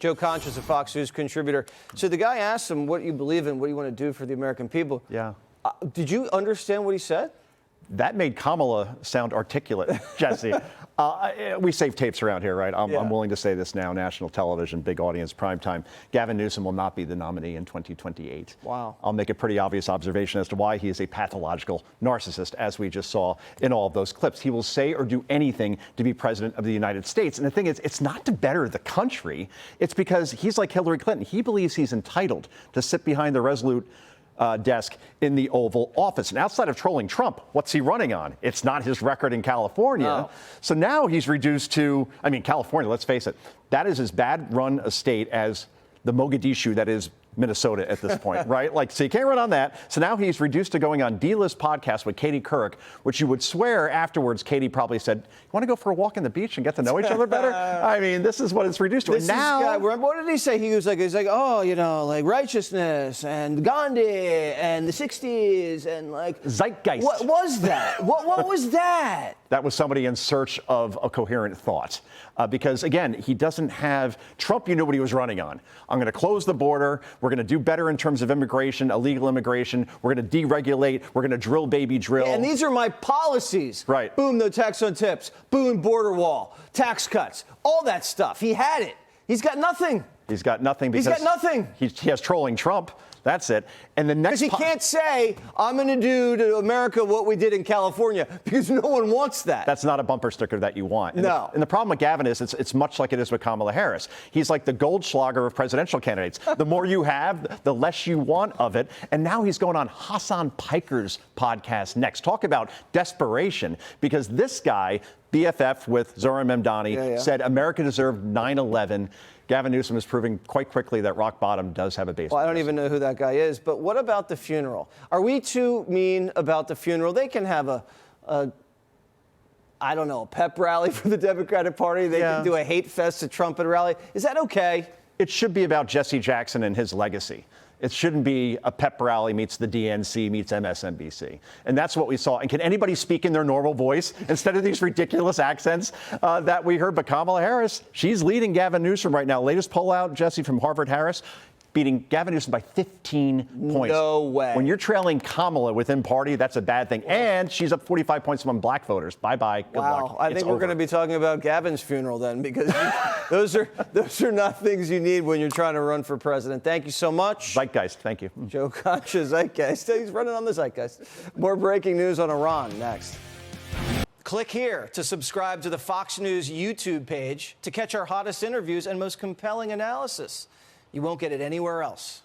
Joe Concha is a Fox News contributor. So the guy asked him what you believe in, what do you want to do for the American people. Yeah. Did you understand what he said? That made Kamala sound articulate, Jesse. We save tapes around here, right? I'm willing to say this now. National television, big audience, prime time. Gavin Newsom will not be the nominee in 2028. Wow. I'll make a pretty obvious observation as to why he is a pathological narcissist, as we just saw in all of those clips. He will say or do anything to be president of the United States. And the thing is, it's not to better the country. It's because he's like Hillary Clinton. He believes he's entitled to sit behind the resolute desk in the Oval Office. And outside of trolling Trump, what's he running on? It's not his record in California. No. So now he's reduced to, California, let's face it, that is as bad run a state as the Mogadishu that is Minnesota at this point, right? So you can't run on that. So now he's reduced to going on D-List podcast with Katie Couric, which you would swear afterwards Katie probably said, you want to go for a walk on the beach and get to know each other better? This is what it's reduced to. And now, what did he say? He was like, righteousness and Gandhi and the 60s and Zeitgeist. What was that? what was that? That was somebody in search of a coherent thought. Because, again, he doesn't have Trump. You knew what he was running on. I'm going to close the border. We're going to do better in terms of immigration, illegal immigration. We're going to deregulate. We're going to drill, baby, drill. Yeah, and these are my policies. Right. Boom, no tax on tips. Boom, border wall. Tax cuts. All that stuff. He had it. He's got nothing. He's got nothing because he's got nothing. He has trolling Trump. That's it. And the next, because he can't say, I'm going to do to America what we did in California, because no one wants that. That's not a bumper sticker that you want. No. And the problem with Gavin is it's much like it is with Kamala Harris. He's like the Goldschlager of presidential candidates. The more you have, the less you want of it. And now he's going on Hassan Piker's podcast next. Talk about desperation, because this guy, BFF with Zohran Mamdani, said America deserved 9/11. Gavin Newsom is proving quite quickly that rock bottom does have a base. Well, I don't even know who that guy is, but what about the funeral? Are we too mean about the funeral? They can have a pep rally for the Democratic Party. They can do a hate fest, a trumpet rally. Is that okay? It should be about Jesse Jackson and his legacy. It shouldn't be a pep rally meets the DNC meets MSNBC. And that's what we saw. And can anybody speak in their normal voice instead of these ridiculous accents that we heard? But Kamala Harris, she's leading Gavin Newsom right now. Latest poll out, Jesse, from Harvard-Harris, beating Gavin Newsom by 15 points. No way. When you're trailing Kamala within party, that's a bad thing. And she's up 45 points among black voters. Bye-bye. Good luck. I think we're going to be talking about Gavin's funeral then, because those are not things you need when you're trying to run for president. Thank you so much. Zeitgeist. Thank you. Joe Concha, Zeitgeist. He's running on the Zeitgeist. More breaking news on Iran next. Click here to subscribe to the Fox News YouTube page to catch our hottest interviews and most compelling analysis. You won't get it anywhere else.